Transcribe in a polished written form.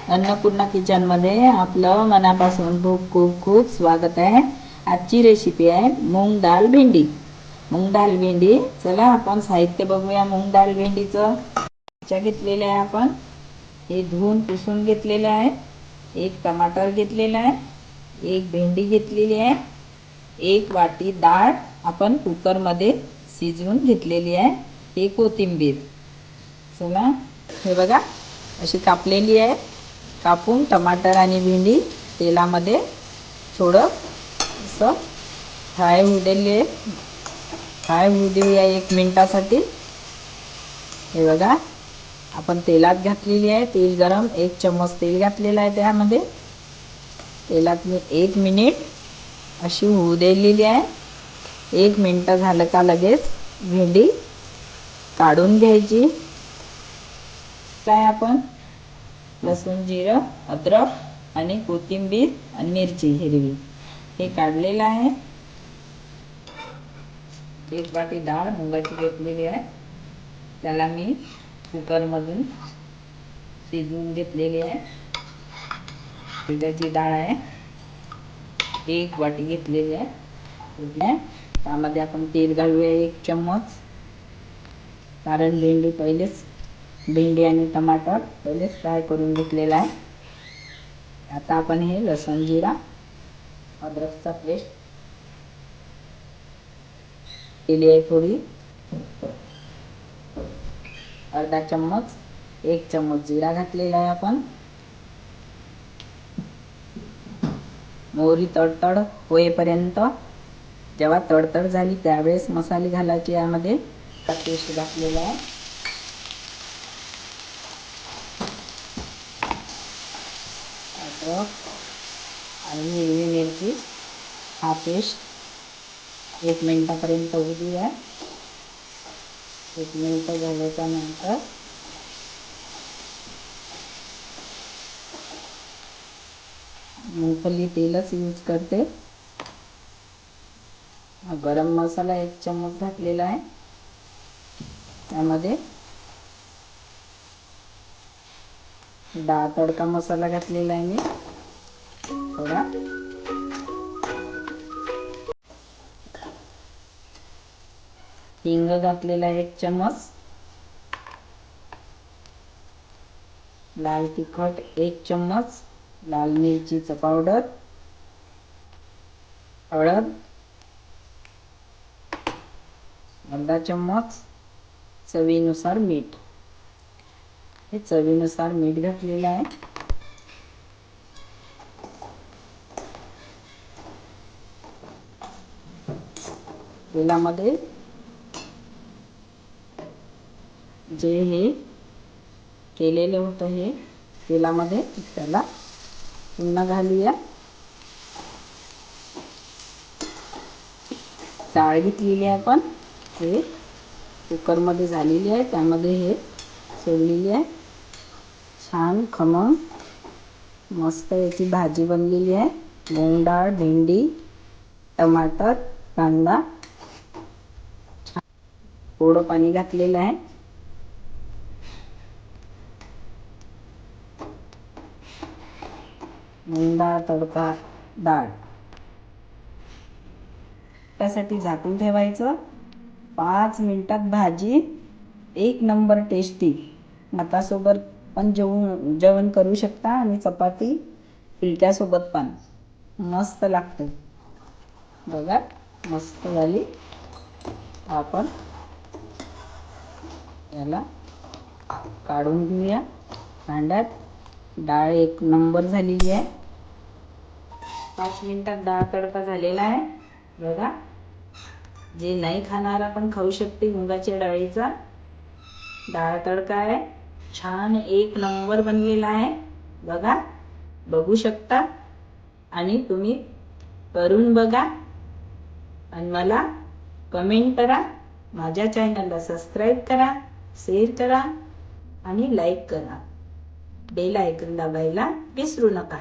Annapurna kitchen मध्ये आपलं मनापासून खूप खूप खूप स्वागत आहे। आजची रेसिपी आहे मूग डाळ भेंडी। मूग डाळ भेंडी, चला आपण साहित्य बघूया। मूग डाळ भेंडीचं घेतलेलं आहे आपण, हे धुवून पुसून घेतलेलं आहे। एक टमाटर घेतलेला आहे, एक भेंडी घेतलेली आहे, एक वाटी डाळ आपण कुकर मध्ये शिजवून घेतलेली आहे, हे कोथिंबीर। चला हे बघा अशी कापलेली आहे। कापून टमाटर आणि भेंडी तेलामध्ये थोडं असं फ्राय होऊ दिले, फ्राय होऊ देऊया 1 मिनिटासाठी। हे बघा आपण तेलात घातलेली आहे, तेल गरम, 1 चम्मच तेल घातलेलं आहे। त्यामध्ये तेलात मी 1 मिनिट अशी होऊ दिलेली आहे। 1 मिनिट झालं का लगेच भेंडी काढून घ्यायची। काय आपण लसूण, जिरं, अद्रक आणि कोथिंबीर आणि मिरची हिरवी हे काढलेलं आहे। 1 वाटी डाळ मुगाची घेतलेली आहे, त्याला मी कुकर मधून शिजवून घेतलेली आहे। उडदाची डाळ आहे, 1 वाटी घेतलेली आहे। त्यामध्ये आपण तेल घालूया 1 चम्मच, कारण भेंडी आणि टमाटर पहिलेच फ्राय करून घेतलेला आहे। आता आपण हे लसूण, जिरा, अद्रकचा पेस्ट केली आहे थोडी, अर्धा चम्मच, 1 चम्मच जिरा घातलेला आहे आपण। मोहरी तडतड होईपर्यंत, जेव्हा तडतड झाली त्यावेळेस मसाले घालायचे। यामध्ये पेस्ट घातलेला आहे, अद्रक आणि हिरवी मिरची हा पेस्ट 1 मिनिटापर्यंत होऊ द्या। 1 मिनिट झाल्याच्या नंतर मूंगफली तेलच यूज करते। गरम मसाला 1 चम्मच घातलेला आहे, त्यामध्ये डाळ तडका मसाला घातलेला आहे मी थोडा, हिंग घातलेला 1 चम्मच, लाल तिखट 1 चम्मच, लाल मिरचीचं पावडर, हळद अर्धा चम्मच, चवीनुसार मीठ, हे चवीनुसार मीठ घातलेलं आहे। तेलामध्ये जे हे केलेलं होतं हे तेलामध्ये त्याला पुन्हा घालूया। डाळ घेतलेली आहे आपण, हे कुकर मध्ये झालेली आहे, त्यामध्ये हे सोडलेली आहे। छान खमंग मस्त याची भाजी बनलेली आहे। मूग डाळ, भेंडी, टमाटर, कांदा, थोडं पाणी घातलेलं आहे। मूग डाळ तडका डाळ त्यासाठी झाकून ठेवायचं। 5 मिनिटात भाजी 1 नंबर टेस्टी, भातासोबत पण जेवण करू शकता आणि चपाती पिलट्यासोबत पण मस्त लागते। बघा मस्त झाली। आपण याला काढून घेऊया भांड्यात। डाळ 1 नंबर झालेली आहे। 5 मिनिटात डाळ तडका झालेला आहे। बघा जे नाही खाणारा पण खाऊ शकते मुगाच्या डाळीचा डाळ तडका आहे। छान 1 नंबर बनलेला आहे। बघा बघू शकता आणि तुम्ही करून बघा आणि मला कमेंट करा। माझ्या चॅनलला सबस्क्राइब करा, शेअर करा आणि लाईक करा। बेल आयकॉन दाबायला विसरू नका।